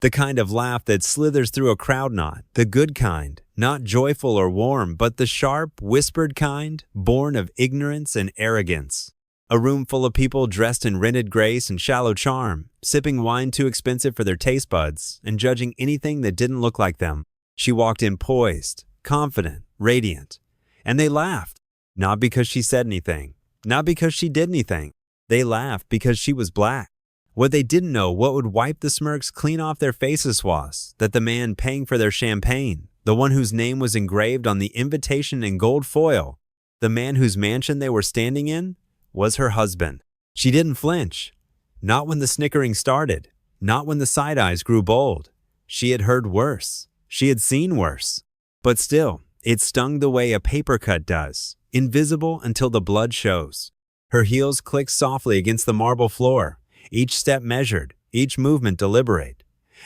The kind of laugh that slithers through a crowd knot, the good kind, not joyful or warm, but the sharp, whispered kind, born of ignorance and arrogance. A room full of people dressed in rented grace and shallow charm, sipping wine too expensive for their taste buds, and judging anything that didn't look like them. She walked in poised, confident, radiant. And they laughed, not because she said anything, not because she did anything. They laughed because she was black. What they didn't know, what would wipe the smirks clean off their faces was that the man paying for their champagne, the one whose name was engraved on the invitation in gold foil, the man whose mansion they were standing in, was her husband. She didn't flinch. Not when the snickering started. Not when the side eyes grew bold. She had heard worse. She had seen worse. But still, it stung the way a paper cut does, invisible until the blood shows. Her heels clicked softly against the marble floor, each step measured, each movement deliberate.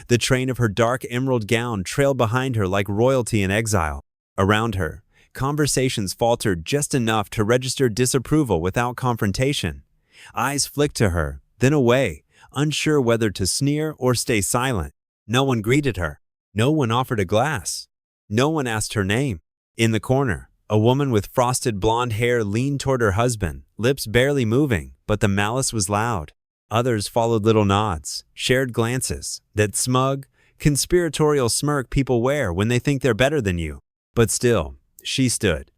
The train of her dark emerald gown trailed behind her like royalty in exile. Around her, conversations faltered just enough to register disapproval without confrontation. Eyes flicked to her, then away, unsure whether to sneer or stay silent. No one greeted her. No one offered a glass. No one asked her name. In the corner, a woman with frosted blonde hair leaned toward her husband, lips barely moving, but the malice was loud. Others followed little nods, shared glances, that smug, conspiratorial smirk people wear when they think they're better than you. But still, she stood.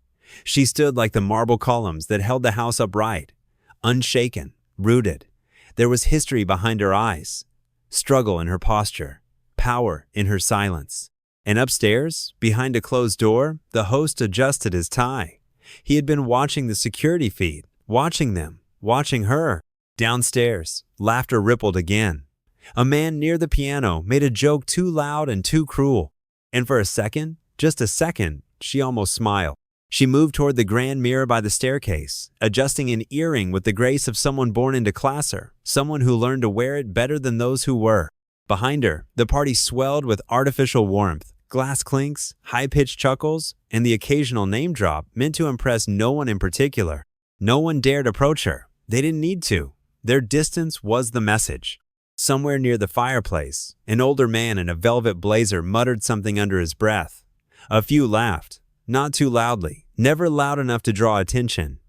She stood like the marble columns that held the house upright, unshaken, rooted. There was history behind her eyes, struggle in her posture, power in her silence. And upstairs, behind a closed door, the host adjusted his tie. He had been watching the security feed, watching them, watching her. Downstairs, laughter rippled again. A man near the piano made a joke too loud and too cruel. And for a second, just a second, she almost smiled. She moved toward the grand mirror by the staircase, adjusting an earring with the grace of someone born into classer, someone who learned to wear it better than those who were. Behind her, the party swelled with artificial warmth, glass clinks, high-pitched chuckles, and the occasional name drop meant to impress no one in particular. No one dared approach her. They didn't need to. Their distance was the message. Somewhere near the fireplace, an older man in a velvet blazer muttered something under his breath. A few laughed, not too loudly, never loud enough to draw attention.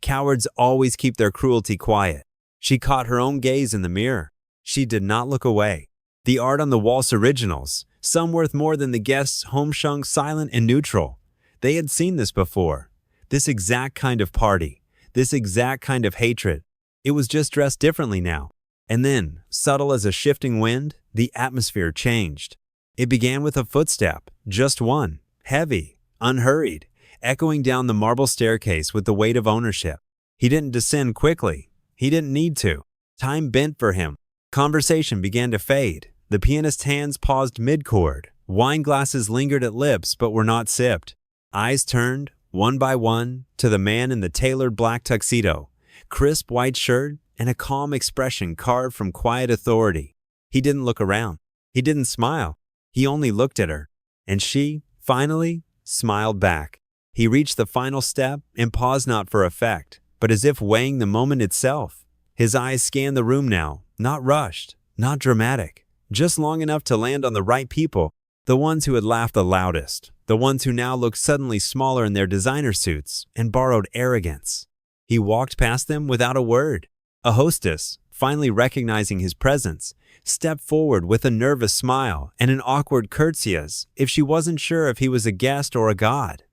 Cowards always keep their cruelty quiet. She caught her own gaze in the mirror. She did not look away. The art on the walls originals, some worth more than the guests home-shung silent and neutral. They had seen this before. This exact kind of party. This exact kind of hatred. It was just dressed differently now. And then, subtle as a shifting wind, the atmosphere changed. It began with a footstep, just one, heavy, unhurried, echoing down the marble staircase with the weight of ownership. He didn't descend quickly. He didn't need to. Time bent for him. Conversation began to fade. The pianist's hands paused mid-chord. Wine glasses lingered at lips but were not sipped. Eyes turned, one by one, to the man in the tailored black tuxedo, crisp white shirt, and a calm expression carved from quiet authority. He didn't look around. He didn't smile. He only looked at her. And she, finally, smiled back. He reached the final step and paused not for effect, but as if weighing the moment itself. His eyes scanned the room now, not rushed, not dramatic, just long enough to land on the right people, the ones who had laughed the loudest, the ones who now looked suddenly smaller in their designer suits and borrowed arrogance. He walked past them without a word. A hostess, finally recognizing his presence, stepped forward with a nervous smile and an awkward curtsy as if she wasn't sure if he was a guest or a god.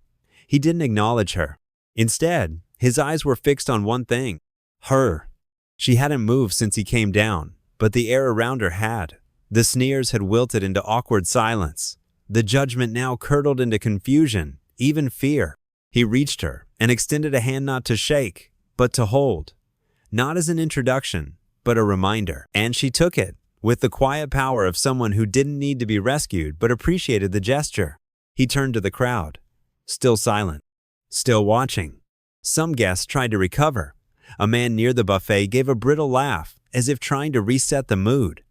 He didn't acknowledge her. Instead, his eyes were fixed on one thing, her. She hadn't moved since he came down, but the air around her had. The sneers had wilted into awkward silence. The judgment now curdled into confusion, even fear. He reached her and extended a hand not to shake, but to hold. Not as an introduction, but a reminder. And she took it, with the quiet power of someone who didn't need to be rescued but appreciated the gesture. He turned to the crowd, still silent, still watching. Some guests tried to recover. A man near the buffet gave a brittle laugh, as if trying to reset the mood.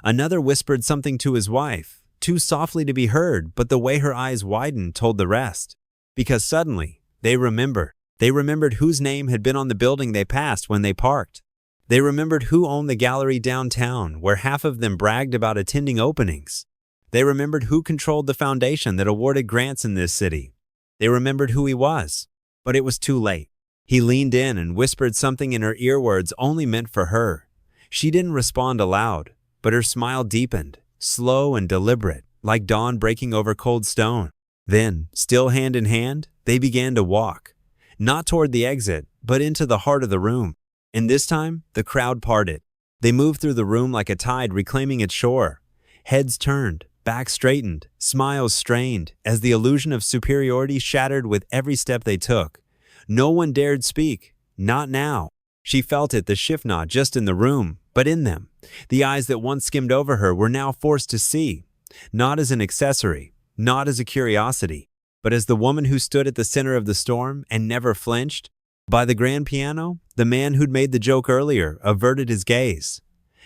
Another whispered something to his wife, too softly to be heard, but the way her eyes widened told the rest. Because suddenly, they remembered. They remembered whose name had been on the building they passed when they parked. They remembered who owned the gallery downtown, where half of them bragged about attending openings. They remembered who controlled the foundation that awarded grants in this city. They remembered who he was. But it was too late. He leaned in and whispered something in her ear, words only meant for her. She didn't respond aloud, but her smile deepened, slow and deliberate, like dawn breaking over cold stone. Then, still hand in hand, they began to walk. Not toward the exit, but into the heart of the room. And this time, the crowd parted. They moved through the room like a tide reclaiming its shore. Heads turned, backs straightened, smiles strained, as the illusion of superiority shattered with every step they took. No one dared speak. Not now. She felt it, the shift not just in the room, but in them. The eyes that once skimmed over her were now forced to see. Not as an accessory, not as a curiosity, but as the woman who stood at the center of the storm and never flinched. By the grand piano, the man who'd made the joke earlier averted his gaze.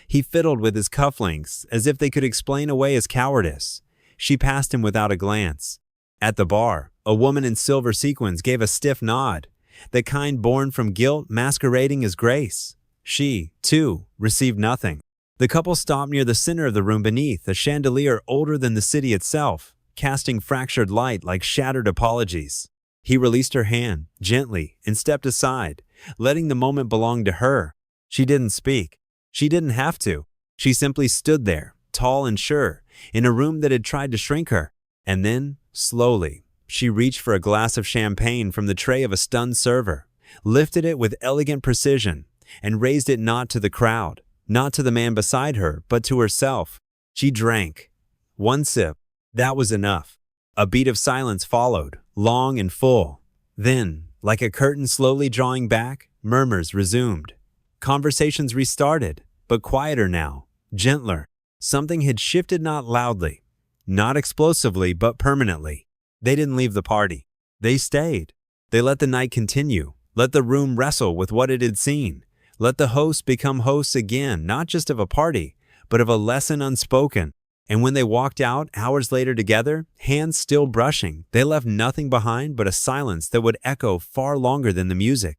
He fiddled with his cufflinks as if they could explain away his cowardice. She passed him without a glance. At the bar, a woman in silver sequins gave a stiff nod, the kind born from guilt masquerading as grace. She, too, received nothing. The couple stopped near the center of the room beneath a chandelier older than the city itself, casting fractured light like shattered apologies. He released her hand, gently, and stepped aside, letting the moment belong to her. She didn't speak. She didn't have to. She simply stood there, tall and sure, in a room that had tried to shrink her. And then, slowly, she reached for a glass of champagne from the tray of a stunned server, lifted it with elegant precision, and raised it not to the crowd, not to the man beside her, but to herself. She drank. One sip. That was enough. A beat of silence followed, long and full. Then, like a curtain slowly drawing back, murmurs resumed. Conversations restarted, but quieter now, gentler. Something had shifted, not loudly, not explosively, but permanently. They didn't leave the party. They stayed. They let the night continue, let the room wrestle with what it had seen, let the host become hosts again, not just of a party, but of a lesson unspoken. And when they walked out hours later together, hands still brushing, they left nothing behind but a silence that would echo far longer than the music.